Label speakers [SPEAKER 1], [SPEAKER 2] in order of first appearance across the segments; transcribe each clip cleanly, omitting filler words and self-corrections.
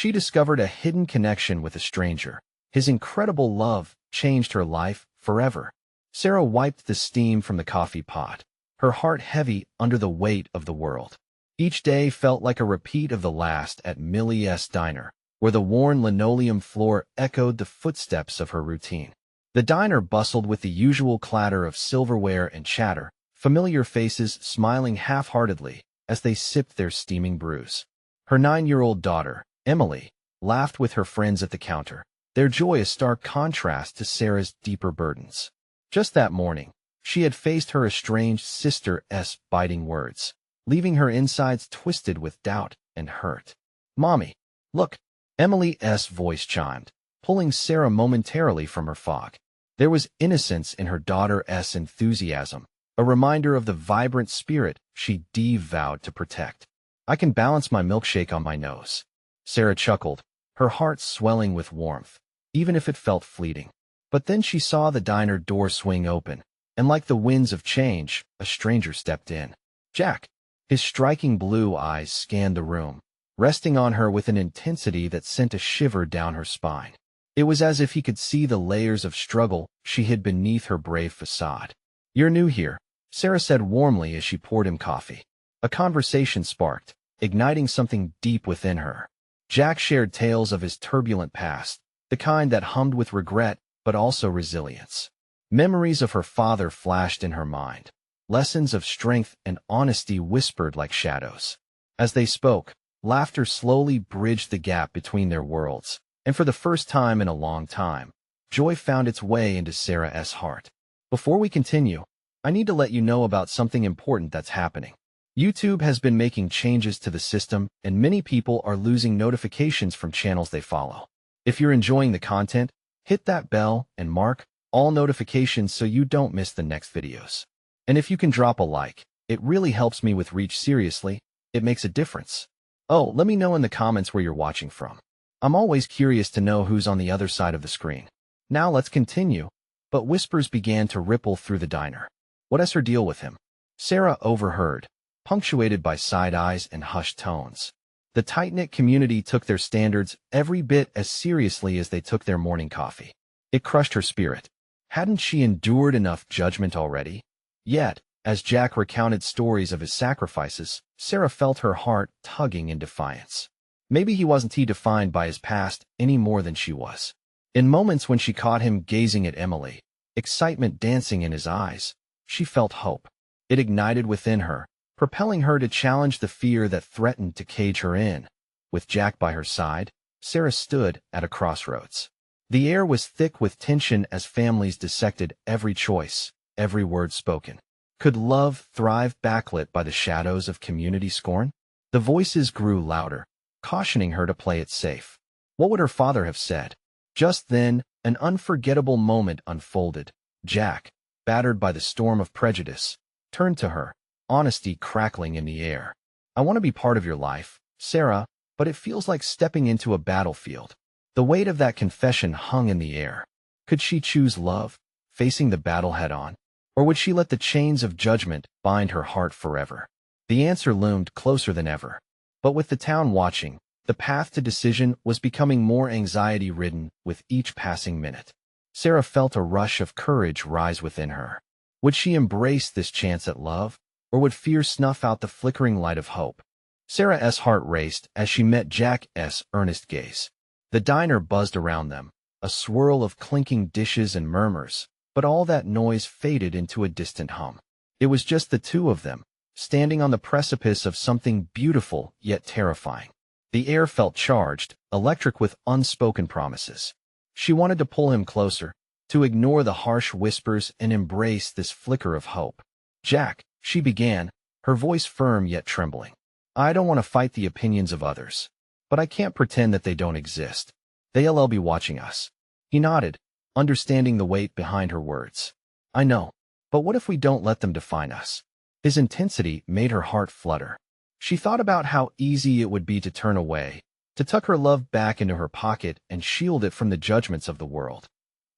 [SPEAKER 1] She discovered a hidden connection with a stranger. His incredible love changed her life forever. Sarah wiped the steam from the coffee pot, her heart heavy under the weight of the world. Each day felt like a repeat of the last at Millie's diner, where the worn linoleum floor echoed the footsteps of her routine. The diner bustled with the usual clatter of silverware and chatter, familiar faces smiling half-heartedly as they sipped their steaming brews. Her 9-year-old daughter, Emily, laughed with her friends at the counter, their joy a stark contrast to Sarah's deeper burdens. Just that morning, she had faced her estranged sister's biting words, leaving her insides twisted with doubt and hurt. "Mommy, look," Emily's voice chimed, pulling Sarah momentarily from her fog. There was innocence in her daughter's enthusiasm, a reminder of the vibrant spirit she vowed to protect. "I can balance my milkshake on my nose." Sarah chuckled, her heart swelling with warmth, even if it felt fleeting. But then she saw the diner door swing open, and like the winds of change, a stranger stepped in. Jack. His striking blue eyes scanned the room, resting on her with an intensity that sent a shiver down her spine. It was as if he could see the layers of struggle she hid beneath her brave facade. "You're new here," Sarah said warmly as she poured him coffee. A conversation sparked, igniting something deep within her. Jack shared tales of his turbulent past, the kind that hummed with regret but also resilience. Memories of her father flashed in her mind, lessons of strength and honesty whispered like shadows. As they spoke, laughter slowly bridged the gap between their worlds, and for the first time in a long time, joy found its way into Sarah's heart. Before we continue, I need to let you know about something important that's happening. YouTube has been making changes to the system, and many people are losing notifications from channels they follow. If you're enjoying the content, hit that bell and mark all notifications so you don't miss the next videos. And if you can drop a like, it really helps me with reach. Seriously, it makes a difference. Oh, let me know in the comments where you're watching from. I'm always curious to know who's on the other side of the screen. Now let's continue. But whispers began to ripple through the diner. "What's her deal with him?" Sarah overheard, punctuated by side eyes and hushed tones. The tight-knit community took their standards every bit as seriously as they took their morning coffee. It crushed her spirit. Hadn't she endured enough judgment already? Yet, as Jack recounted stories of his sacrifices, Sarah felt her heart tugging in defiance. Maybe he wasn't defined by his past any more than she was. In moments when she caught him gazing at Emily, excitement dancing in his eyes, she felt hope. It ignited within her, propelling her to challenge the fear that threatened to cage her in. With Jack by her side, Sarah stood at a crossroads. The air was thick with tension as families dissected every choice, every word spoken. Could love thrive backlit by the shadows of community scorn? The voices grew louder, cautioning her to play it safe. What would her father have said? Just then, an unforgettable moment unfolded. Jack, battered by the storm of prejudice, turned to her, honesty crackling in the air. "I want to be part of your life, Sarah, but it feels like stepping into a battlefield." The weight of that confession hung in the air. Could she choose love, facing the battle head-on? Or would she let the chains of judgment bind her heart forever? The answer loomed closer than ever. But with the town watching, the path to decision was becoming more anxiety-ridden with each passing minute. Sarah felt a rush of courage rise within her. Would she embrace this chance at love, or would fear snuff out the flickering light of hope? Sarah's heart raced as she met Jack's earnest gaze. The diner buzzed around them, a swirl of clinking dishes and murmurs, but all that noise faded into a distant hum. It was just the two of them, standing on the precipice of something beautiful yet terrifying. The air felt charged, electric with unspoken promises. She wanted to pull him closer, to ignore the harsh whispers and embrace this flicker of hope. "Jack," she began, her voice firm yet trembling. "I don't want to fight the opinions of others, but I can't pretend that they don't exist. They'll be watching us." He nodded, understanding the weight behind her words. "I know, but what if we don't let them define us?" His intensity made her heart flutter. She thought about how easy it would be to turn away, to tuck her love back into her pocket and shield it from the judgments of the world.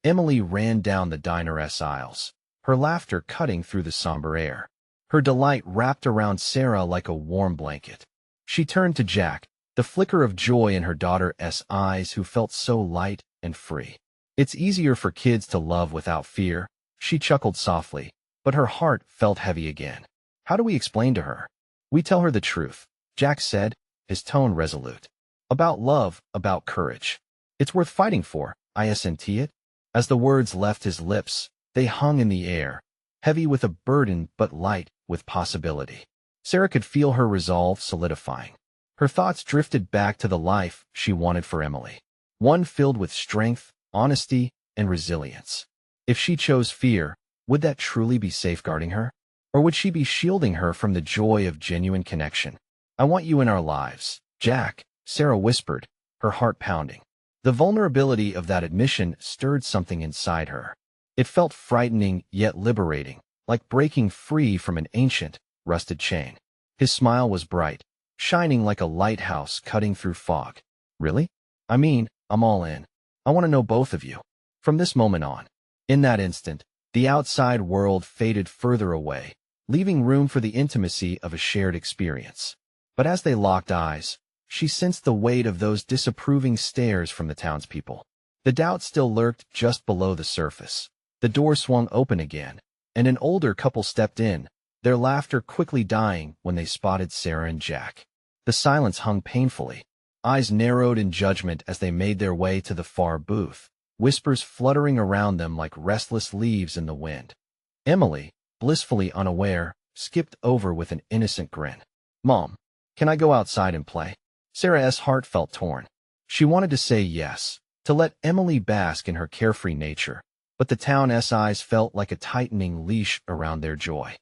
[SPEAKER 1] Emily ran down the diner's aisles, her laughter cutting through the somber air. Her delight wrapped around Sarah like a warm blanket. She turned to Jack, the flicker of joy in her daughter's eyes who felt so light and free. It's easier for kids to love without fear, she chuckled softly, but her heart felt heavy again. How do we explain to her? We tell her the truth, Jack said, his tone resolute. About love, about courage. It's worth fighting for, isn't it? As the words left his lips, they hung in the air, heavy with a burden but light with possibility. Sarah could feel her resolve solidifying. Her thoughts drifted back to the life she wanted for Emily, one filled with strength, honesty, and resilience. If she chose fear, would that truly be safeguarding her? Or would she be shielding her from the joy of genuine connection? I want you in our lives, Jack, Sarah whispered, her heart pounding. The vulnerability of that admission stirred something inside her. It felt frightening yet liberating, like breaking free from an ancient, rusted chain. His smile was bright, shining like a lighthouse cutting through fog. Really? I mean, I'm all in. I want to know both of you. From this moment on. In that instant, the outside world faded further away, leaving room for the intimacy of a shared experience. But as they locked eyes, she sensed the weight of those disapproving stares from the townspeople. The doubt still lurked just below the surface. The door swung open again, and an older couple stepped in, their laughter quickly dying when they spotted Sarah and Jack. The silence hung painfully, eyes narrowed in judgment as they made their way to the far booth, whispers fluttering around them like restless leaves in the wind. Emily, blissfully unaware, skipped over with an innocent grin. Mom, can I go outside and play? Sarah's heart felt torn. She wanted to say yes, to let Emily bask in her carefree nature, but the town's eyes felt like a tightening leash around their joy.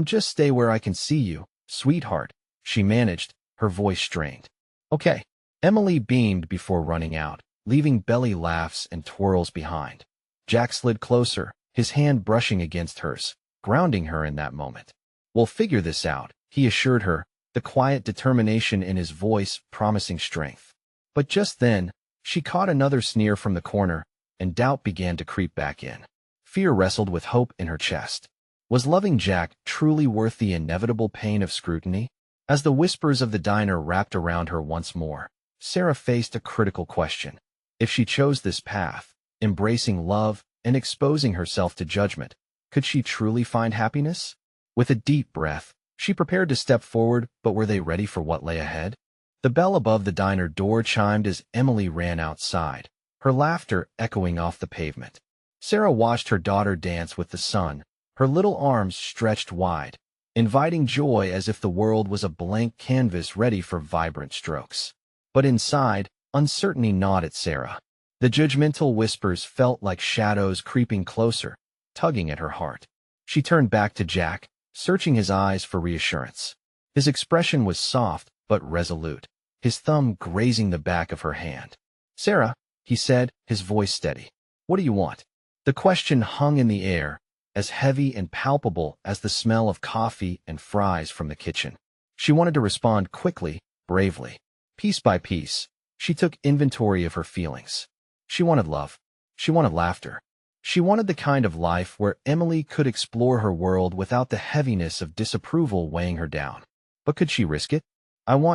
[SPEAKER 1] Just stay where I can see you, sweetheart, she managed, her voice strained. Okay. Emily beamed before running out, leaving belly laughs and twirls behind. Jack slid closer, his hand brushing against hers, grounding her in that moment. We'll figure this out, he assured her, the quiet determination in his voice promising strength. But just then, she caught another sneer from the corner, and doubt began to creep back in. Fear wrestled with hope in her chest. Was loving Jack truly worth the inevitable pain of scrutiny? As the whispers of the diner wrapped around her once more, Sarah faced a critical question. If she chose this path, embracing love and exposing herself to judgment, could she truly find happiness? With a deep breath, she prepared to step forward, but were they ready for what lay ahead? The bell above the diner door chimed as Emily ran outside, her laughter echoing off the pavement. Sarah watched her daughter dance with the sun, her little arms stretched wide, inviting joy as if the world was a blank canvas ready for vibrant strokes. But inside, uncertainty gnawed at Sarah. The judgmental whispers felt like shadows creeping closer, tugging at her heart. She turned back to Jack, searching his eyes for reassurance. His expression was soft but resolute, his thumb grazing the back of her hand. Sarah, he said, his voice steady. What do you want? The question hung in the air, as heavy and palpable as the smell of coffee and fries from the kitchen. She wanted to respond quickly, bravely. Piece by piece, she took inventory of her feelings. She wanted love. She wanted laughter. She wanted the kind of life where Emily could explore her world without the heaviness of disapproval weighing her down. But could she risk it?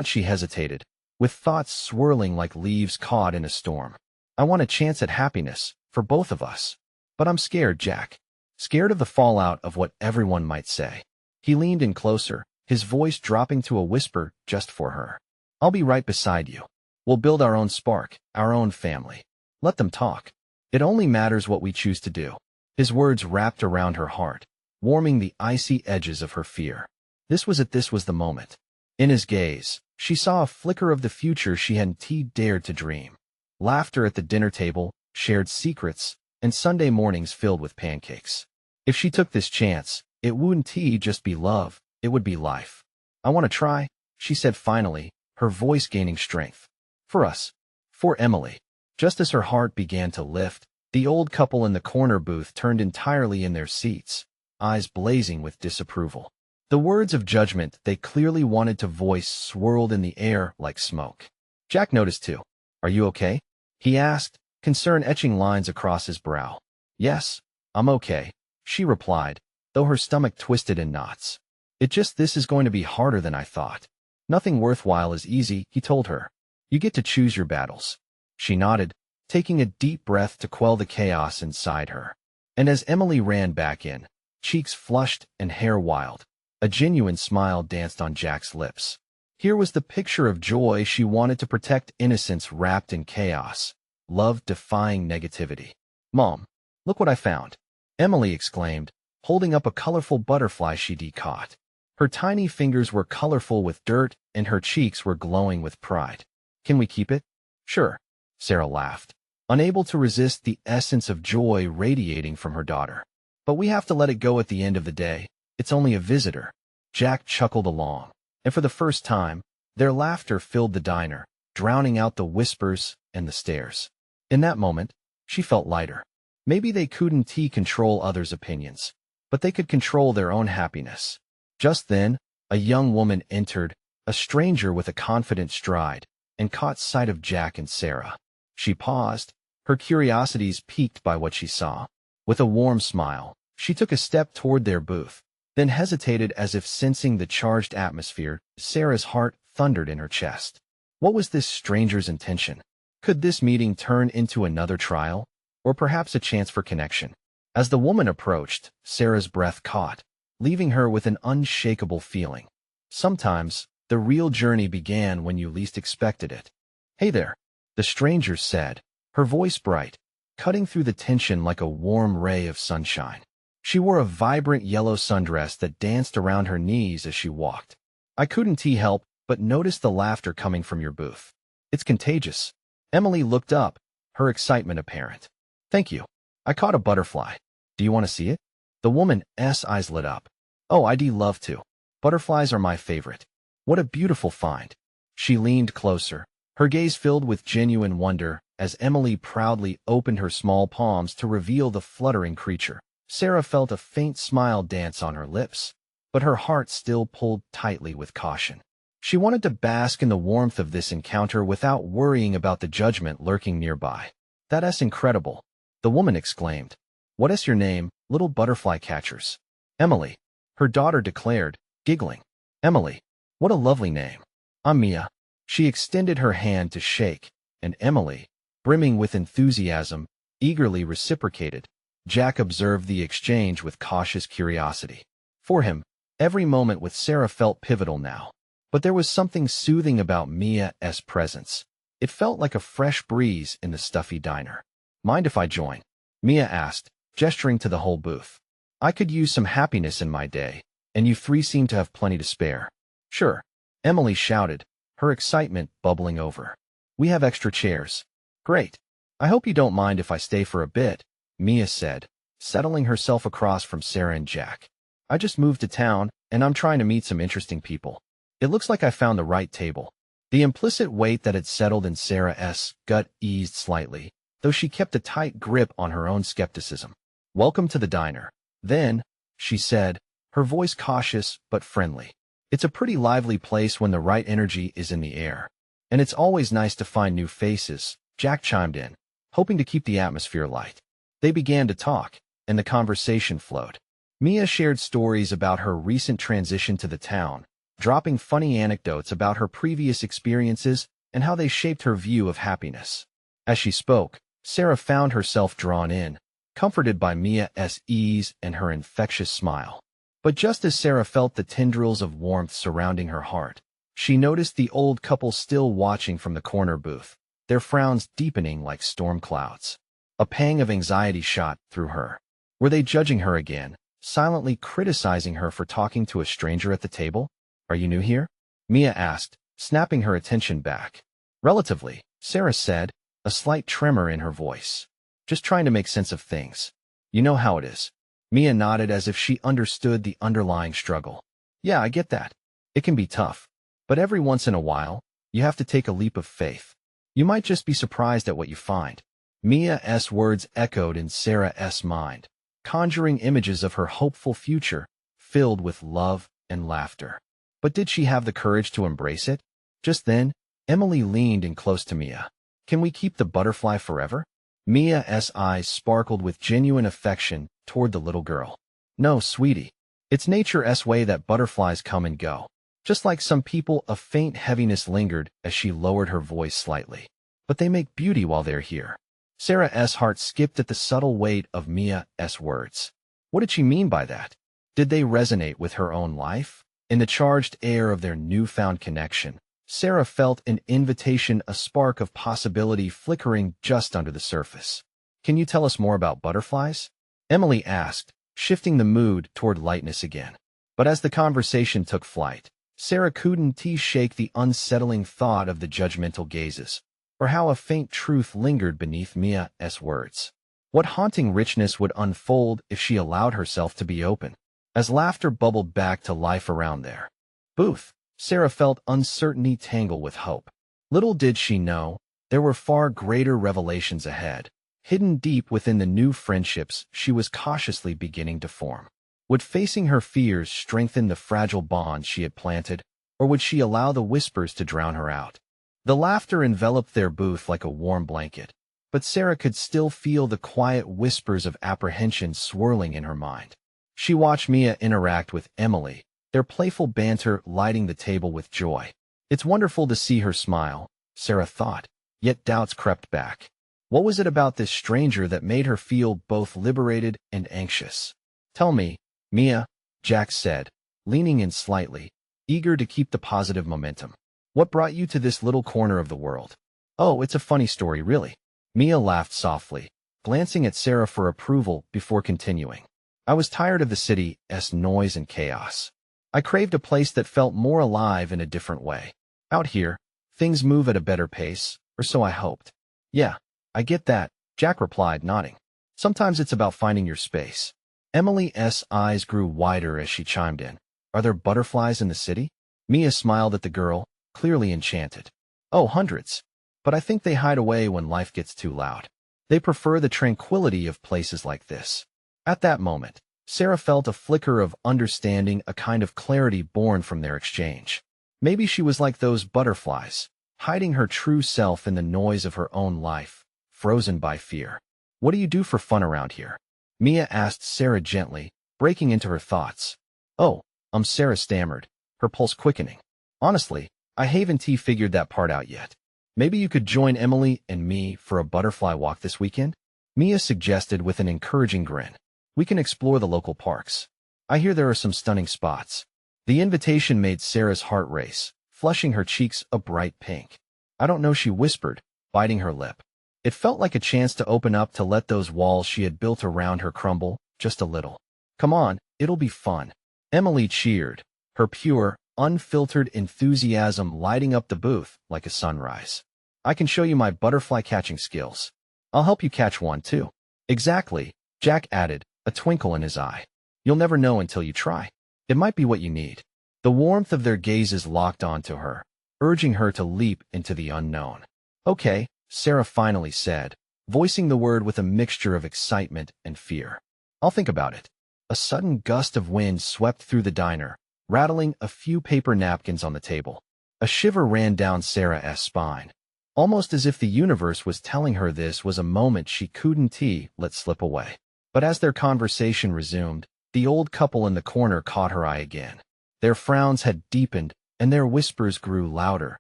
[SPEAKER 1] She hesitated, with thoughts swirling like leaves caught in a storm. I want a chance at happiness, for both of us. But I'm scared, Jack. Scared of the fallout of what everyone might say. He leaned in closer, his voice dropping to a whisper just for her. I'll be right beside you. We'll build our own spark, our own family. Let them talk. It only matters what we choose to do. His words wrapped around her heart, warming the icy edges of her fear. This was the moment. In his gaze, she saw a flicker of the future she hadn't dared to dream. Laughter at the dinner table, shared secrets, and Sunday mornings filled with pancakes. If she took this chance, it wouldn't just be love, it would be life. I want to try, she said finally, her voice gaining strength. For us. For Emily. Just as her heart began to lift, the old couple in the corner booth turned entirely in their seats, eyes blazing with disapproval. The words of judgment they clearly wanted to voice swirled in the air like smoke. Jack noticed too. Are you okay? He asked, concern etching lines across his brow. Yes, I'm okay, she replied, though her stomach twisted in knots. This is going to be harder than I thought. Nothing worthwhile is easy, he told her, You get to choose your battles. She nodded, taking a deep breath to quell the chaos inside her. And as Emily ran back in, cheeks flushed and hair wild, a genuine smile danced on Jack's lips. Here was the picture of joy she wanted to protect, innocence wrapped in chaos, love defying negativity. "Mom, look what I found," Emily exclaimed, holding up a colorful butterfly she'd caught. Her tiny fingers were colorful with dirt, and her cheeks were glowing with pride. "Can we keep it?" "Sure," Sarah laughed, unable to resist the essence of joy radiating from her daughter. "But we have to let it go at the end of the day. It's only a visitor." Jack chuckled along, and for the first time, their laughter filled the diner, drowning out the whispers and the stares. In that moment, she felt lighter. Maybe they couldn't control others' opinions, but they could control their own happiness. Just then, a young woman entered, a stranger with a confident stride, and caught sight of Jack and Sarah. She paused, her curiosities piqued by what she saw. With a warm smile, she took a step toward their booth, then hesitated as if sensing the charged atmosphere. Sarah's heart thundered in her chest. What was this stranger's intention? Could this meeting turn into another trial, or perhaps a chance for connection? As the woman approached, Sarah's breath caught, leaving her with an unshakable feeling. Sometimes, the real journey began when you least expected it. "Hey there," the stranger said, her voice bright, cutting through the tension like a warm ray of sunshine. She wore a vibrant yellow sundress that danced around her knees as she walked. "I couldn't help but notice the laughter coming from your booth. It's contagious." Emily looked up, her excitement apparent. "Thank you. I caught a butterfly. Do you want to see it?" The woman's eyes lit up. "Oh, I'd love to. Butterflies are my favorite. What a beautiful find." She leaned closer, her gaze filled with genuine wonder as Emily proudly opened her small palms to reveal the fluttering creature. Sarah felt a faint smile dance on her lips, but her heart still pulled tightly with caution. She wanted to bask in the warmth of this encounter without worrying about the judgment lurking nearby. "That's incredible," the woman exclaimed. "What is your name, little butterfly catchers?" "Emily," her daughter declared, giggling. "Emily, what a lovely name." "I'm Mia." She extended her hand to shake, and Emily, brimming with enthusiasm, eagerly reciprocated. Jack observed the exchange with cautious curiosity. For him, every moment with Sarah felt pivotal now. But there was something soothing about Mia's presence. It felt like a fresh breeze in the stuffy diner. "Mind if I join?" Mia asked, gesturing to the whole booth. "I could use some happiness in my day, and you three seem to have plenty to spare." "Sure," Emily shouted, her excitement bubbling over. "We have extra chairs." "Great. I hope you don't mind if I stay for a bit," Mia said, settling herself across from Sarah and Jack. "I just moved to town, and I'm trying to meet some interesting people. It looks like I found the right table." The implicit weight that had settled in Sarah's gut eased slightly, though she kept a tight grip on her own skepticism. "Welcome to the diner." Then, she said, her voice cautious but friendly. "It's a pretty lively place when the right energy is in the air. And it's always nice to find new faces," Jack chimed in, hoping to keep the atmosphere light. They began to talk, and the conversation flowed. Mia shared stories about her recent transition to the town, dropping funny anecdotes about her previous experiences and how they shaped her view of happiness. As she spoke, Sarah found herself drawn in, comforted by Mia's ease and her infectious smile. But just as Sarah felt the tendrils of warmth surrounding her heart, she noticed the old couple still watching from the corner booth, their frowns deepening like storm clouds. A pang of anxiety shot through her. Were they judging her again, silently criticizing her for talking to a stranger at the table? "Are you new here?" Mia asked, snapping her attention back. "Relatively," Sarah said, a slight tremor in her voice. "Just trying to make sense of things. You know how it is." Mia nodded as if she understood the underlying struggle. "Yeah, I get that. It can be tough. But every once in a while, you have to take a leap of faith. You might just be surprised at what you find." Mia's words echoed in Sarah's mind, conjuring images of her hopeful future, filled with love and laughter. But did she have the courage to embrace it? Just then, Emily leaned in close to Mia. "Can we keep the butterfly forever?" Mia's eyes sparkled with genuine affection toward the little girl. "No, sweetie. It's nature's way that butterflies come and go. Just like some people, a faint heaviness lingered as she lowered her voice slightly. But they make beauty while they're here. Sarah's heart skipped at the subtle weight of Mia's words. What did she mean by that? Did they resonate with her own life? In the charged air of their newfound connection, Sarah felt an invitation, a spark of possibility flickering just under the surface. Can you tell us more about butterflies? Emily asked, shifting the mood toward lightness again. But as the conversation took flight, Sarah couldn't shake the unsettling thought of the judgmental gazes, or how a faint truth lingered beneath Mia's words. What haunting richness would unfold if she allowed herself to be open? As laughter bubbled back to life around their booth, Sarah felt uncertainty tangle with hope. Little did she know, there were far greater revelations ahead, hidden deep within the new friendships she was cautiously beginning to form. Would facing her fears strengthen the fragile bonds she had planted, or would she allow the whispers to drown her out? The laughter enveloped their booth like a warm blanket, but Sarah could still feel the quiet whispers of apprehension swirling in her mind. She watched Mia interact with Emily, their playful banter lighting the table with joy. It's wonderful to see her smile, Sarah thought, yet doubts crept back. What was it about this stranger that made her feel both liberated and anxious? Tell me, Mia, Jack said, leaning in slightly, eager to keep the positive momentum. What brought you to this little corner of the world? Oh, it's a funny story, really. Mia laughed softly, glancing at Sarah for approval before continuing. I was tired of the city's noise and chaos. I craved a place that felt more alive in a different way. Out here, things move at a better pace, or so I hoped. Yeah, I get that, Jack replied, nodding. Sometimes it's about finding your space. Emily's eyes grew wider as she chimed in. Are there butterflies in the city? Mia smiled at the girl, clearly enchanted. Oh, hundreds. But I think they hide away when life gets too loud. They prefer the tranquility of places like this. At that moment, Sarah felt a flicker of understanding, a kind of clarity born from their exchange. Maybe she was like those butterflies, hiding her true self in the noise of her own life, frozen by fear. What do you do for fun around here? Mia asked Sarah gently, breaking into her thoughts. Oh, Sarah stammered, her pulse quickening. Honestly, I haven't figured that part out yet. Maybe you could join Emily and me for a butterfly walk this weekend? Mia suggested with an encouraging grin. We can explore the local parks. I hear there are some stunning spots. The invitation made Sarah's heart race, flushing her cheeks a bright pink. I don't know, she whispered, biting her lip. It felt like a chance to open up, to let those walls she had built around her crumble, just a little. Come on, it'll be fun. Emily cheered, her pure, unfiltered enthusiasm lighting up the booth like a sunrise. I can show you my butterfly catching skills. I'll help you catch one too. Exactly, Jack added, a twinkle in his eye. You'll never know until you try. It might be what you need. The warmth of their gazes locked onto her, urging her to leap into the unknown. Okay, Sarah finally said, voicing the word with a mixture of excitement and fear. I'll think about it. A sudden gust of wind swept through the diner, rattling a few paper napkins on the table. A shiver ran down Sarah's spine, almost as if the universe was telling her this was a moment she couldn't let slip away. But as their conversation resumed, the old couple in the corner caught her eye again. Their frowns had deepened, and their whispers grew louder,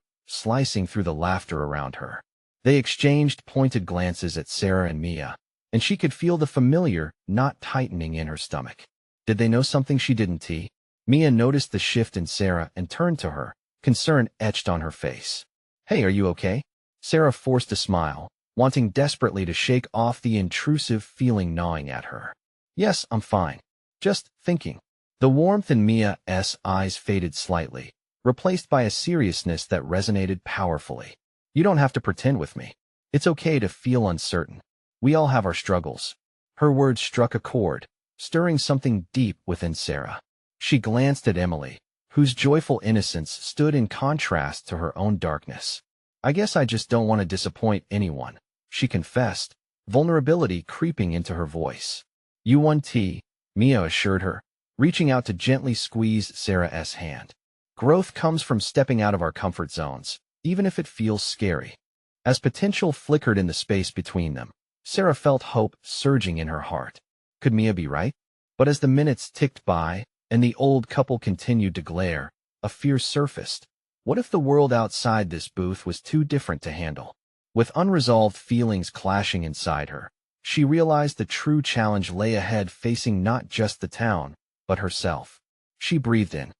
[SPEAKER 1] slicing through the laughter around her. They exchanged pointed glances at Sarah and Mia, and she could feel the familiar knot tightening in her stomach. Did they know something she didn't? Mia noticed the shift in Sarah and turned to her, concern etched on her face. Hey, are you okay? Sarah forced a smile, wanting desperately to shake off the intrusive feeling gnawing at her. Yes, I'm fine. Just thinking. The warmth in Mia's eyes faded slightly, replaced by a seriousness that resonated powerfully. You don't have to pretend with me. It's okay to feel uncertain. We all have our struggles. Her words struck a chord, stirring something deep within Sarah. She glanced at Emily, whose joyful innocence stood in contrast to her own darkness. I guess I just don't want to disappoint anyone, she confessed, vulnerability creeping into her voice. You want tea, Mia assured her, reaching out to gently squeeze Sarah's hand. Growth comes from stepping out of our comfort zones, even if it feels scary. As potential flickered in the space between them, Sarah felt hope surging in her heart. Could Mia be right? But as the minutes ticked by, and the old couple continued to glare, a fear surfaced. What if the world outside this booth was too different to handle? With unresolved feelings clashing inside her, she realized the true challenge lay ahead, facing not just the town, but herself. She breathed in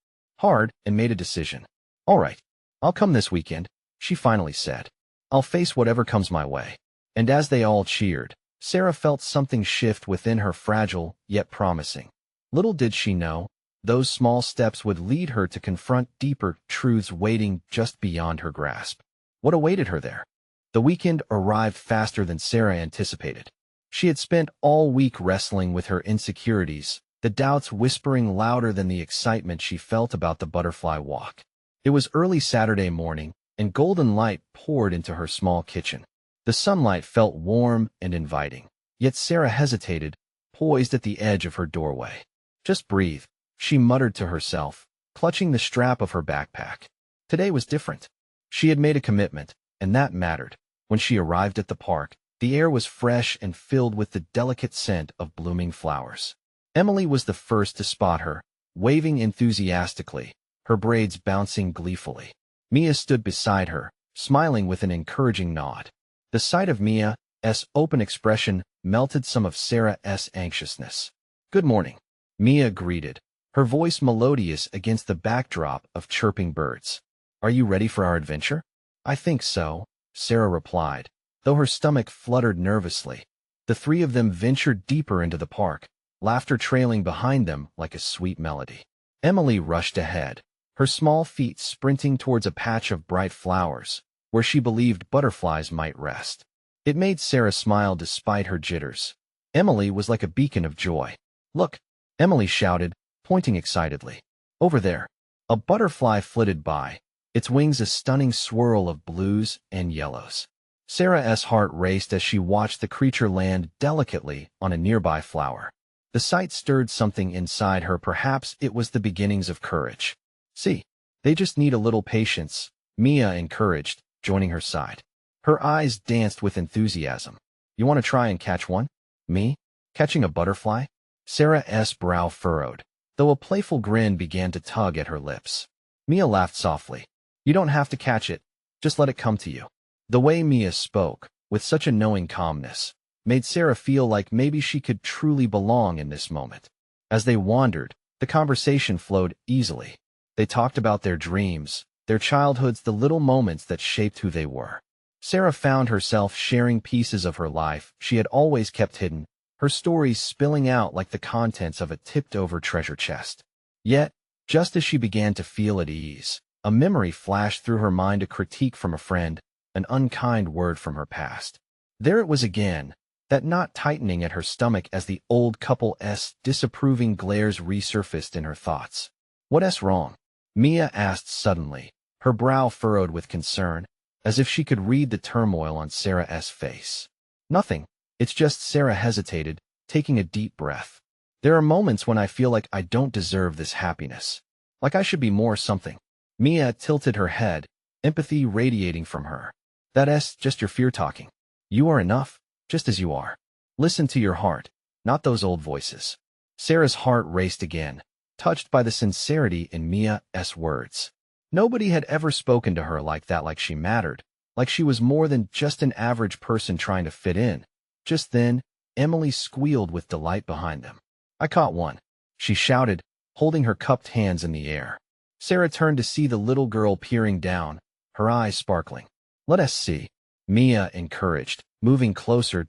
[SPEAKER 1] hard and made a decision. All right, I'll come this weekend, she finally said. I'll face whatever comes my way. And as they all cheered, Sarah felt something shift within her, fragile yet promising. Little did she know, those small steps would lead her to confront deeper truths waiting just beyond her grasp. What awaited her there? The weekend arrived faster than Sarah anticipated. She had spent all week wrestling with her insecurities, the doubts whispering louder than the excitement she felt about the butterfly walk. It was early Saturday morning, and golden light poured into her small kitchen. The sunlight felt warm and inviting, yet Sarah hesitated, poised at the edge of her doorway. Just breathe, she muttered to herself, clutching the strap of her backpack. Today was different. She had made a commitment, and that mattered. When she arrived at the park, the air was fresh and filled with the delicate scent of blooming flowers. Emily was the first to spot her, waving enthusiastically, her braids bouncing gleefully. Mia stood beside her, smiling with an encouraging nod. The sight of Mia's open expression melted some of Sarah's anxiousness. Good morning, Mia greeted, her voice melodious against the backdrop of chirping birds. Are you ready for our adventure? I think so, Sarah replied, though her stomach fluttered nervously. The three of them ventured deeper into the park, laughter trailing behind them like a sweet melody. Emily rushed ahead, her small feet sprinting towards a patch of bright flowers, where she believed butterflies might rest. It made Sarah smile despite her jitters. Emily was like a beacon of joy. Look, Emily shouted, pointing excitedly. Over there. A butterfly flitted by, its wings a stunning swirl of blues and yellows. Sarah's heart raced as she watched the creature land delicately on a nearby flower. The sight stirred something inside her. Perhaps it was the beginnings of courage. See, they just need a little patience, Mia encouraged, joining her side. Her eyes danced with enthusiasm. You want to try and catch one? Me? Catching a butterfly? Sarah's brow furrowed, though a playful grin began to tug at her lips. Mia laughed softly. You don't have to catch it, just let it come to you. The way Mia spoke, with such a knowing calmness, made Sarah feel like maybe she could truly belong in this moment. As they wandered, the conversation flowed easily. They talked about their dreams, their childhoods, the little moments that shaped who they were. Sarah found herself sharing pieces of her life she had always kept hidden, her stories spilling out like the contents of a tipped-over treasure chest. Yet, just as she began to feel at ease, a memory flashed through her mind, a critique from a friend, an unkind word from her past. There it was again, that knot tightening at her stomach as the old couple's disapproving glares resurfaced in her thoughts. What's wrong? Mia asked suddenly, her brow furrowed with concern, as if she could read the turmoil on Sarah's face. Nothing. It's just Sarah hesitated, taking a deep breath. There are moments when I feel like I don't deserve this happiness. Like I should be more something. Mia tilted her head, empathy radiating from her. That's just your fear talking. You are enough, just as you are. Listen to your heart, not those old voices. Sarah's heart raced again, touched by the sincerity in Mia's words. Nobody had ever spoken to her like that, like she mattered, like she was more than just an average person trying to fit in. Just then, Emily squealed with delight behind them. I caught one, she shouted, holding her cupped hands in the air. Sarah turned to see the little girl peering down, her eyes sparkling. Let us see, Mia encouraged, moving closer.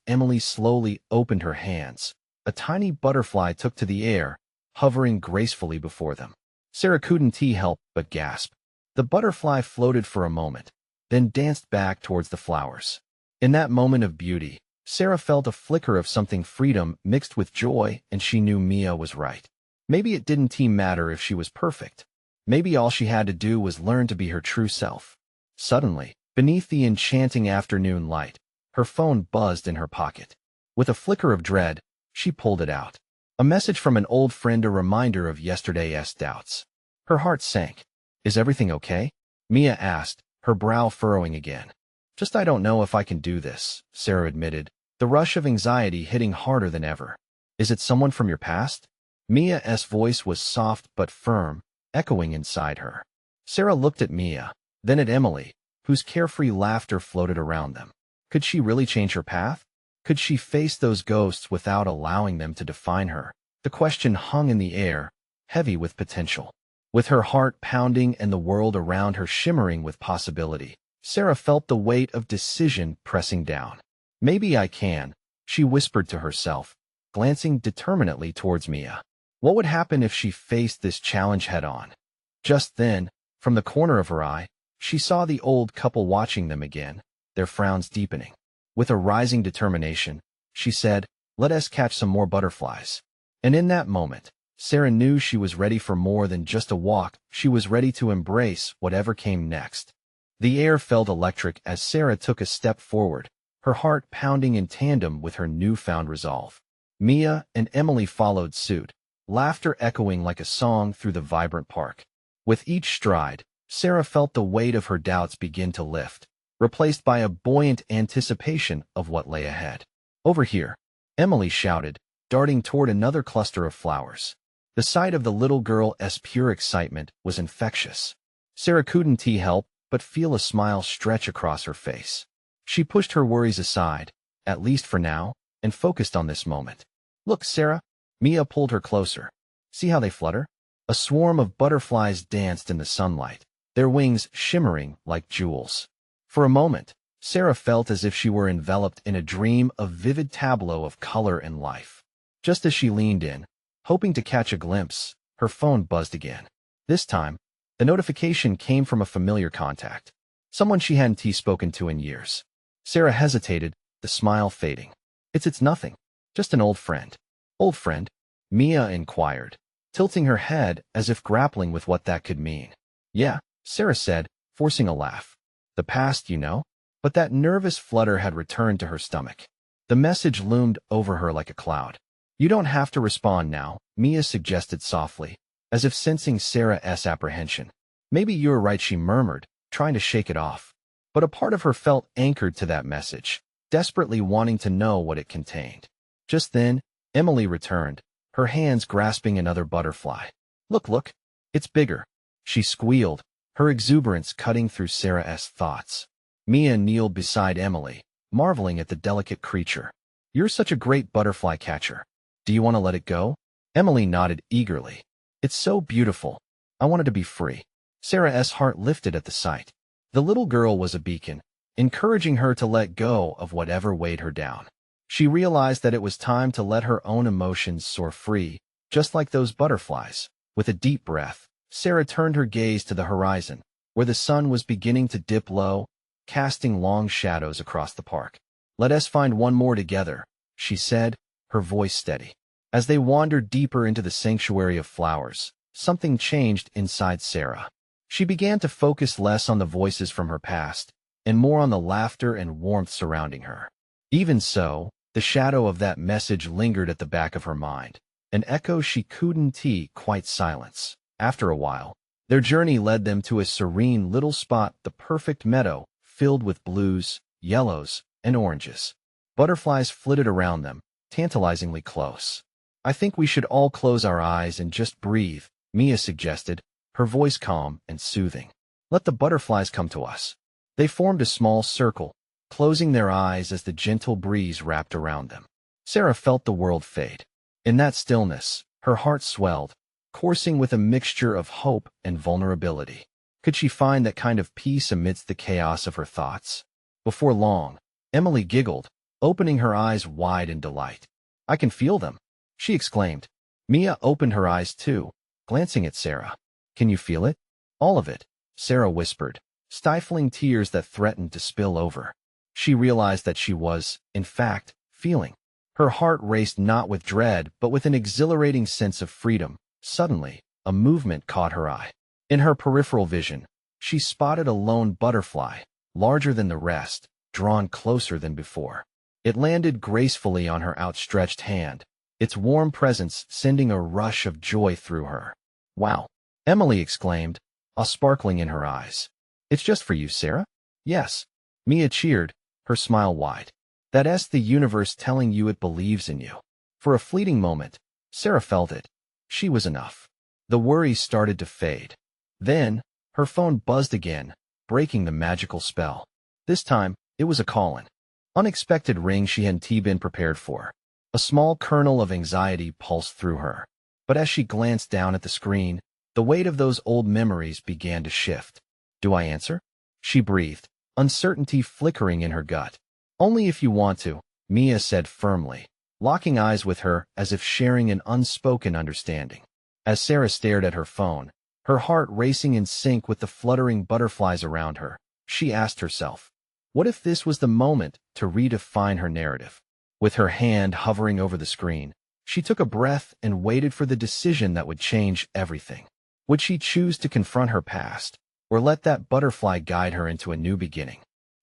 [SPEAKER 1] Emily slowly opened her hands. A tiny butterfly took to the air, hovering gracefully before them. Sarah couldn't help but gasp. The butterfly floated for a moment, then danced back towards the flowers. In that moment of beauty, Sarah felt a flicker of something, freedom mixed with joy, and she knew Mia was right. Maybe it didn't matter if she was perfect. Maybe all she had to do was learn to be her true self. Suddenly, beneath the enchanting afternoon light, her phone buzzed in her pocket. With a flicker of dread, she pulled it out. A message from an old friend, a reminder of yesterday's doubts. Her heart sank. Is everything okay? Mia asked, her brow furrowing again. Just I don't know if I can do this, Sarah admitted, the rush of anxiety hitting harder than ever. Is it someone from your past? Mia's voice was soft but firm, echoing inside her. Sarah looked at Mia, then at Emily, whose carefree laughter floated around them. Could she really change her path? Could she face those ghosts without allowing them to define her? The question hung in the air, heavy with potential. With her heart pounding and the world around her shimmering with possibility, Sarah felt the weight of decision pressing down. Maybe I can, she whispered to herself, glancing determinedly towards Mia. What would happen if she faced this challenge head-on? Just then, from the corner of her eye, she saw the old couple watching them again, their frowns deepening. With a rising determination, she said, "Let us catch some more butterflies." And in that moment, Sarah knew she was ready for more than just a walk. She was ready to embrace whatever came next. The air felt electric as Sarah took a step forward, her heart pounding in tandem with her newfound resolve. Mia and Emily followed suit, laughter echoing like a song through the vibrant park. With each stride, Sarah felt the weight of her doubts begin to lift, replaced by a buoyant anticipation of what lay ahead. "Over here," Emily shouted, darting toward another cluster of flowers. The sight of the little girl's pure excitement was infectious. Sarah couldn't help but feel a smile stretch across her face. She pushed her worries aside, at least for now, and focused on this moment. "Look, Sarah." Mia pulled her closer. "See how they flutter?" A swarm of butterflies danced in the sunlight, their wings shimmering like jewels. For a moment, Sarah felt as if she were enveloped in a dream of vivid tableau of color and life. Just as she leaned in, hoping to catch a glimpse, her phone buzzed again. This time, the notification came from a familiar contact, someone she hadn't spoken to in years. Sarah hesitated, the smile fading. It's nothing. Just an old friend." "Old friend?" Mia inquired, tilting her head as if grappling with what that could mean. "Yeah," Sarah said, forcing a laugh. "The past, you know?" But that nervous flutter had returned to her stomach. The message loomed over her like a cloud. "You don't have to respond now," Mia suggested softly, as if sensing Sarah's apprehension. "Maybe you're right," she murmured, trying to shake it off. But a part of her felt anchored to that message, desperately wanting to know what it contained. Just then, Emily returned, her hands grasping another butterfly. Look, it's bigger," she squealed, her exuberance cutting through Sarah's thoughts. Mia kneeled beside Emily, marveling at the delicate creature. "You're such a great butterfly catcher. Do you want to let it go?" Emily nodded eagerly. "It's so beautiful. I wanted to be free." Sarah's heart lifted at the sight. The little girl was a beacon, encouraging her to let go of whatever weighed her down. She realized that it was time to let her own emotions soar free, just like those butterflies. With a deep breath, Sarah turned her gaze to the horizon, where the sun was beginning to dip low, casting long shadows across the park. "Let us find one more together," she said, her voice steady. As they wandered deeper into the sanctuary of flowers, something changed inside Sarah. She began to focus less on the voices from her past, and more on the laughter and warmth surrounding her. Even so, the shadow of that message lingered at the back of her mind, an echo she couldn't quite silence. After a while, their journey led them to a serene little spot, the perfect meadow, filled with blues, yellows, and oranges. Butterflies flitted around them, tantalizingly close. "I think we should all close our eyes and just breathe," Mia suggested, her voice calm and soothing. "Let the butterflies come to us." They formed a small circle, closing their eyes as the gentle breeze wrapped around them. Sarah felt the world fade. In that stillness, her heart swelled, coursing with a mixture of hope and vulnerability. Could she find that kind of peace amidst the chaos of her thoughts? Before long, Emily giggled, opening her eyes wide in delight. "I can feel them," she exclaimed. Mia opened her eyes too, glancing at Sarah. "Can you feel it?" "All of it," Sarah whispered, stifling tears that threatened to spill over. She realized that she was, in fact, feeling. Her heart raced not with dread but with an exhilarating sense of freedom. Suddenly, a movement caught her eye. In her peripheral vision, she spotted a lone butterfly, larger than the rest, drawn closer than before. It landed gracefully on her outstretched hand, its warm presence sending a rush of joy through her. "Wow!" Emily exclaimed, a sparkling in her eyes. "It's just for you, Sarah?" "Yes," Mia cheered, her smile wide. "That's the universe telling you it believes in you." For a fleeting moment, Sarah felt it. She was enough. The worry started to fade. Then, her phone buzzed again, breaking the magical spell. This time, it was a call-in. Unexpected ring she hadn't been prepared for. A small kernel of anxiety pulsed through her. But as she glanced down at the screen, the weight of those old memories began to shift. "Do I answer?" she breathed, uncertainty flickering in her gut. "Only if you want to," Mia said firmly, locking eyes with her as if sharing an unspoken understanding. As Sarah stared at her phone, her heart racing in sync with the fluttering butterflies around her, she asked herself, what if this was the moment to redefine her narrative? With her hand hovering over the screen, she took a breath and waited for the decision that would change everything. Would she choose to confront her past, or let that butterfly guide her into a new beginning?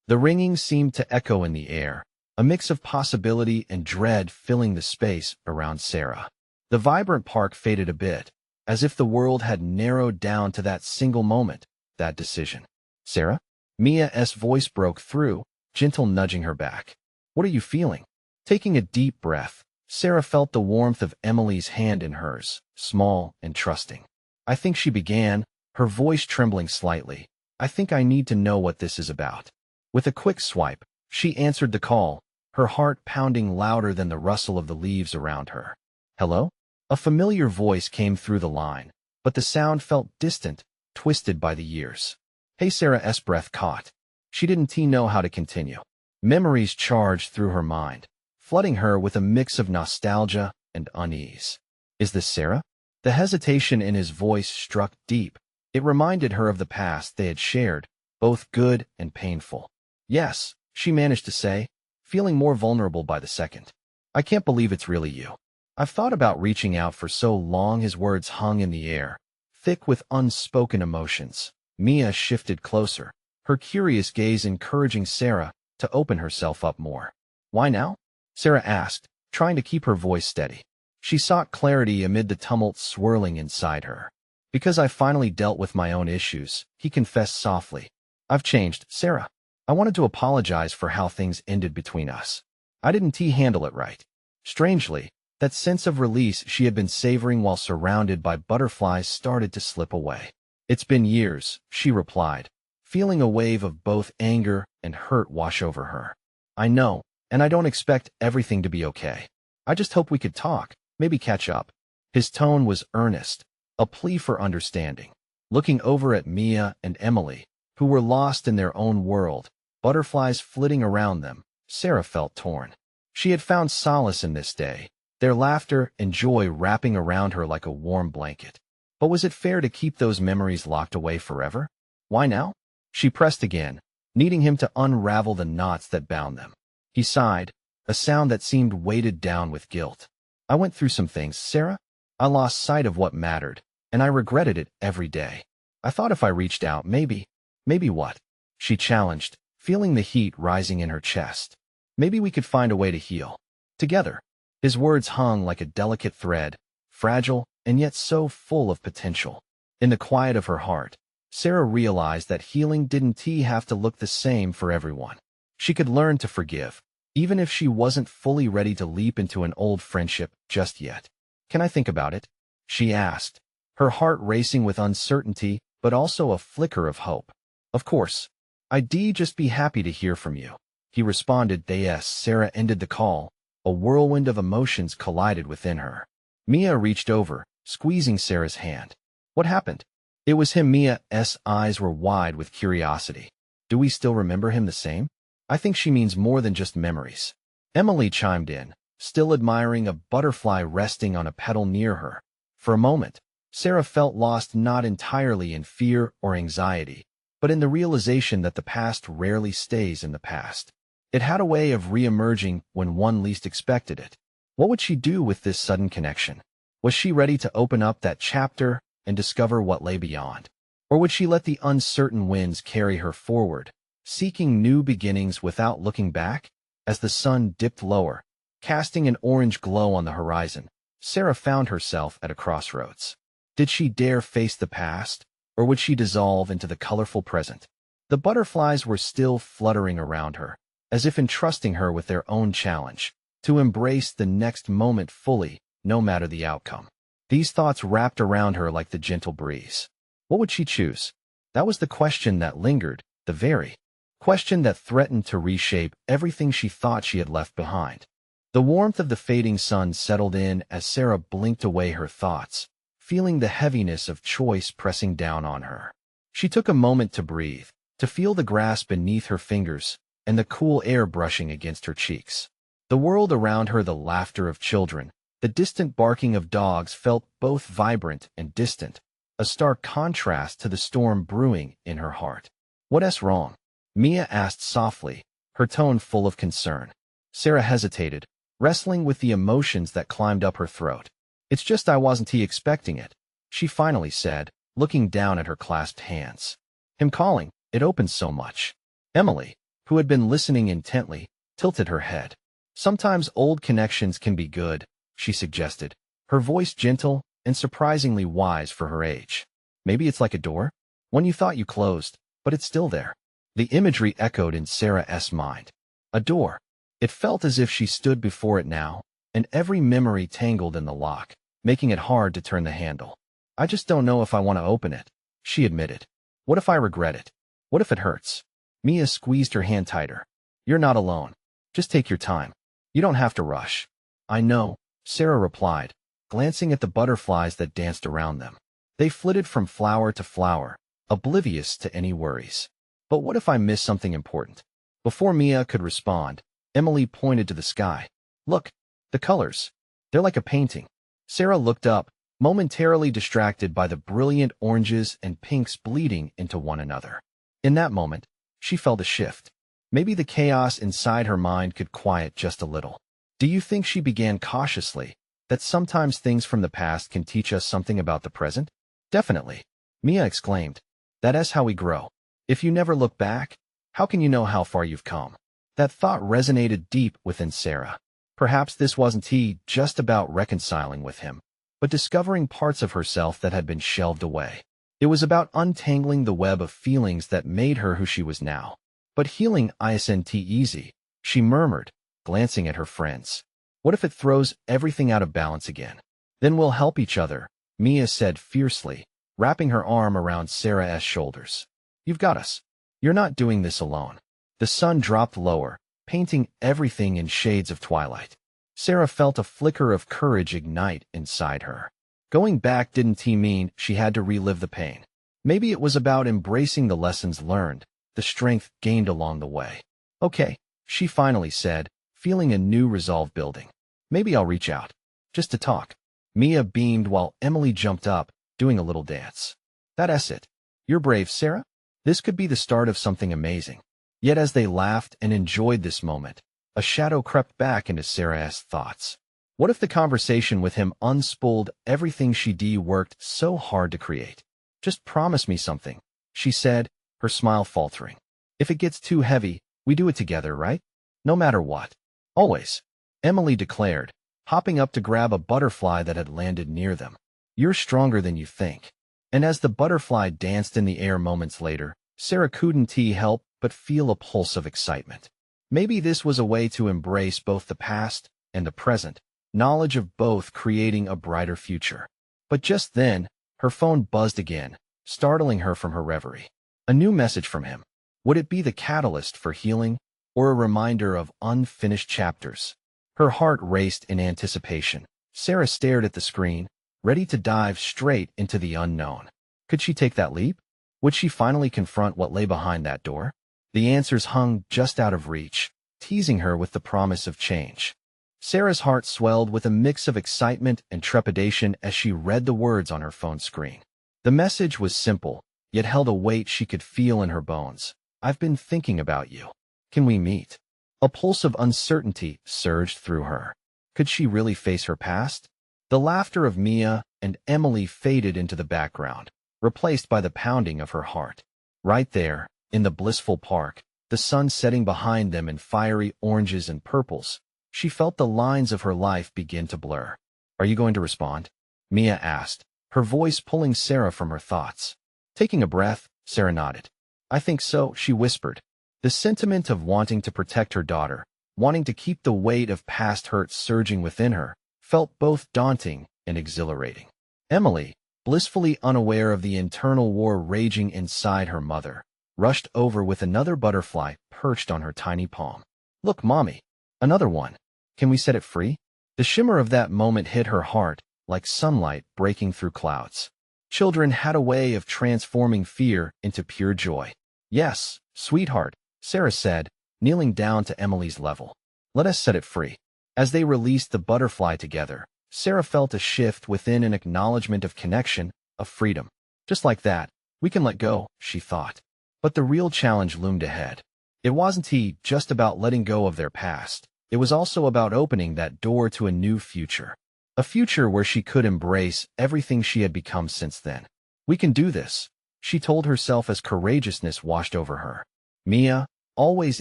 [SPEAKER 1] The ringing seemed to echo in the air, a mix of possibility and dread filling the space around Sarah. The vibrant park faded a bit, as if the world had narrowed down to that single moment, that decision. "Sarah?" Mia's voice broke through, gentle nudging her back. "What are you feeling?" Taking a deep breath, Sarah felt the warmth of Emily's hand in hers, small and trusting. "I think," she began, her voice trembling slightly. "I think I need to know what this is about." With a quick swipe, she answered the call, her heart pounding louder than the rustle of the leaves around her. "Hello?" A familiar voice came through the line, but the sound felt distant, twisted by the years. "Hey," Sarah's breath caught. She didn't know how to continue. Memories charged through her mind, flooding her with a mix of nostalgia and unease. "Is this Sarah?" The hesitation in his voice struck deep. It reminded her of the past they had shared, both good and painful. "Yes," she managed to say, feeling more vulnerable by the second. "I can't believe it's really you. I've thought about reaching out for so long." His words hung in the air, thick with unspoken emotions. Mia shifted closer, her curious gaze encouraging Sarah to open herself up more. "Why now?" Sarah asked, trying to keep her voice steady. She sought clarity amid the tumult swirling inside her. "Because I finally dealt with my own issues," he confessed softly. "I've changed, Sarah. I wanted to apologize for how things ended between us. I didn't handle it right." Strangely, that sense of release she had been savoring while surrounded by butterflies started to slip away. "It's been years," she replied, feeling a wave of both anger and hurt wash over her. "I know, and I don't expect everything to be okay. I just hope we could talk, maybe catch up." His tone was earnest, a plea for understanding. Looking over at Mia and Emily, who were lost in their own world, butterflies flitting around them, Sarah felt torn. She had found solace in this day, their laughter and joy wrapping around her like a warm blanket. But was it fair to keep those memories locked away forever? "Why now?" She pressed again, needing him to unravel the knots that bound them. He sighed, a sound that seemed weighted down with guilt. "I went through some things, Sarah. I lost sight of what mattered, and I regretted it every day. I thought if I reached out, maybe what?" She challenged, feeling the heat rising in her chest. "Maybe we could find a way to heal. Together." His words hung like a delicate thread, fragile and yet so full of potential. In the quiet of her heart, Sarah realized that healing didn't have to look the same for everyone. She could learn to forgive, even if she wasn't fully ready to leap into an old friendship just yet. "Can I think about it?" she asked, her heart racing with uncertainty but also a flicker of hope. "Of course. I'd just be happy to hear from you," he responded. Yes, Sarah ended the call. A whirlwind of emotions collided within her. Mia reached over, squeezing Sarah's hand. "What happened?" It was him. Mia's eyes were wide with curiosity. "Do we still remember him the same?" "I think she means more than just memories." Emily chimed in, still admiring a butterfly resting on a petal near her. For a moment, Sarah felt lost, not entirely in fear or anxiety, but in the realization that the past rarely stays in the past. It had a way of re-emerging when one least expected it. What would she do with this sudden connection? Was she ready to open up that chapter and discover what lay beyond? Or would she let the uncertain winds carry her forward, seeking new beginnings without looking back? As the sun dipped lower, casting an orange glow on the horizon, Sarah found herself at a crossroads. Did she dare face the past, or would she dissolve into the colorful present? The butterflies were still fluttering around her, as if entrusting her with their own challenge, to embrace the next moment fully, no matter the outcome. These thoughts wrapped around her like the gentle breeze. What would she choose? That was the question that lingered, the very question that threatened to reshape everything she thought she had left behind. The warmth of the fading sun settled in as Sarah blinked away her thoughts, feeling the heaviness of choice pressing down on her. She took a moment to breathe, to feel the grass beneath her fingers and the cool air brushing against her cheeks. The world around her, the laughter of children, the distant barking of dogs felt both vibrant and distant, a stark contrast to the storm brewing in her heart. "What's wrong?" Mia asked softly, her tone full of concern. Sarah hesitated, wrestling with the emotions that climbed up her throat. "It's just I wasn't expecting it," she finally said, looking down at her clasped hands. "Him calling, it opens so much." Emily, who had been listening intently, tilted her head. "Sometimes old connections can be good," she suggested, her voice gentle and surprisingly wise for her age. "Maybe it's like a door? One you thought you closed, but it's still there." The imagery echoed in Sarah's mind. A door. It felt as if she stood before it now, and every memory tangled in the lock, making it hard to turn the handle. "I just don't know if I want to open it," she admitted. "What if I regret it? What if it hurts?" Mia squeezed her hand tighter. "You're not alone. Just take your time. You don't have to rush." "I know," Sarah replied, glancing at the butterflies that danced around them. They flitted from flower to flower, oblivious to any worries. "But what if I miss something important?" Before Mia could respond, Emily pointed to the sky. "Look, the colors. They're like a painting." Sarah looked up, momentarily distracted by the brilliant oranges and pinks bleeding into one another. In that moment, she felt a shift. Maybe the chaos inside her mind could quiet just a little. "Do you think," she began cautiously, "that sometimes things from the past can teach us something about the present?" "Definitely," Mia exclaimed. "That is how we grow. If you never look back, how can you know how far you've come?" That thought resonated deep within Sarah. Perhaps this wasn't just about reconciling with him, but discovering parts of herself that had been shelved away. It was about untangling the web of feelings that made her who she was now. "But healing isn't easy," she murmured, glancing at her friends. "What if it throws everything out of balance again?" "Then we'll help each other," Mia said fiercely, wrapping her arm around Sarah's shoulders. "You've got us. You're not doing this alone." The sun dropped lower, painting everything in shades of twilight. Sarah felt a flicker of courage ignite inside her. Going back didn't mean she had to relive the pain. Maybe it was about embracing the lessons learned, the strength gained along the way. "Okay," she finally said, feeling a new resolve building. "Maybe I'll reach out. Just to talk." Mia beamed while Emily jumped up, doing a little dance. "That's it. You're brave, Sarah. This could be the start of something amazing." Yet as they laughed and enjoyed this moment, a shadow crept back into Sarah's thoughts. What if the conversation with him unspooled everything she'd worked so hard to create? "Just promise me something," she said, her smile faltering. "If it gets too heavy, we do it together, right? No matter what." "Always," Emily declared, hopping up to grab a butterfly that had landed near them. "You're stronger than you think." And as the butterfly danced in the air moments later, Sarah couldn't help but feel a pulse of excitement. Maybe this was a way to embrace both the past and the present, knowledge of both creating a brighter future. But just then, her phone buzzed again, startling her from her reverie. A new message from him. Would it be the catalyst for healing, or a reminder of unfinished chapters? Her heart raced in anticipation. Sarah stared at the screen, ready to dive straight into the unknown. Could she take that leap? Would she finally confront what lay behind that door? The answers hung just out of reach, teasing her with the promise of change. Sarah's heart swelled with a mix of excitement and trepidation as she read the words on her phone screen. The message was simple, yet held a weight she could feel in her bones. "I've been thinking about you. Can we meet?" A pulse of uncertainty surged through her. Could she really face her past? The laughter of Mia and Emily faded into the background, replaced by the pounding of her heart. Right there, in the blissful park, the sun setting behind them in fiery oranges and purples, she felt the lines of her life begin to blur. "Are you going to respond?" Mia asked, her voice pulling Sarah from her thoughts. Taking a breath, Sarah nodded. "I think so," she whispered. The sentiment of wanting to protect her daughter, wanting to keep the weight of past hurt surging within her, felt both daunting and exhilarating. Emily, blissfully unaware of the internal war raging inside her mother, rushed over with another butterfly perched on her tiny palm. Look, Mommy, another one. Can we set it free? The shimmer of that moment hit her heart like sunlight breaking through clouds. Children had a way of transforming fear into pure joy. Yes, sweetheart, Sarah said, kneeling down to Emily's level. Let us set it free. As they released the butterfly together, Sarah felt a shift within, an acknowledgement of connection, of freedom. Just like that, we can let go, she thought. But the real challenge loomed ahead. It wasn't just about letting go of their past. It was also about opening that door to a new future. A future where she could embrace everything she had become since then. We can do this, she told herself as courageousness washed over her. Mia, always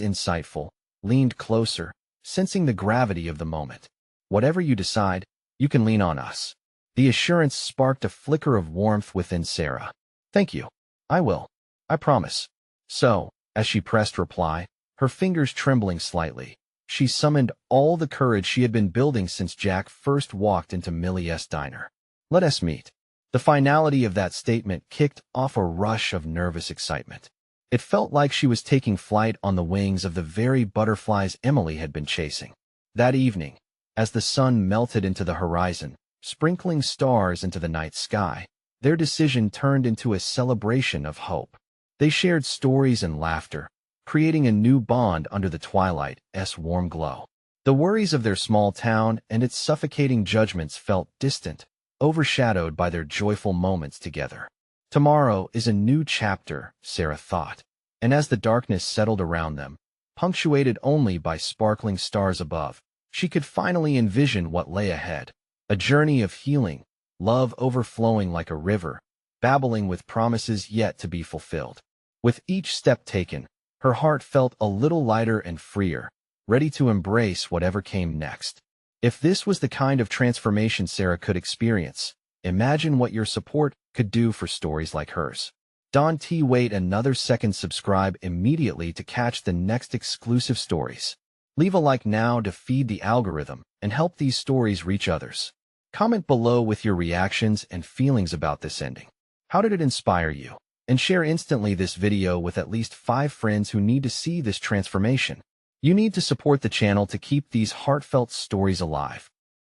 [SPEAKER 1] insightful, leaned closer, sensing the gravity of the moment. Whatever you decide, you can lean on us. The assurance sparked a flicker of warmth within Sarah. Thank you. I will. I promise. So, as she pressed reply, her fingers trembling slightly, she summoned all the courage she had been building since Jack first walked into Millie's diner. Let us meet. The finality of that statement kicked off a rush of nervous excitement. It felt like she was taking flight on the wings of the very butterflies Emily had been chasing. That evening, as the sun melted into the horizon, sprinkling stars into the night sky, their decision turned into a celebration of hope. They shared stories and laughter, creating a new bond under the twilight's warm glow. The worries of their small town and its suffocating judgments felt distant, overshadowed by their joyful moments together. Tomorrow is a new chapter, Sarah thought, and as the darkness settled around them, punctuated only by sparkling stars above, she could finally envision what lay ahead. A journey of healing, love overflowing like a river, babbling with promises yet to be fulfilled. With each step taken, her heart felt a little lighter and freer, ready to embrace whatever came next. If this was the kind of transformation Sarah could experience, imagine what your support could do for stories like hers. Don't wait another second. Subscribe immediately to catch the next exclusive stories. Leave a like now to feed the algorithm and help these stories reach others. Comment below with your reactions and feelings about this ending. How did it inspire you? And share instantly this video with at least 5 friends who need to see this transformation. You need to support the channel to keep these heartfelt stories alive.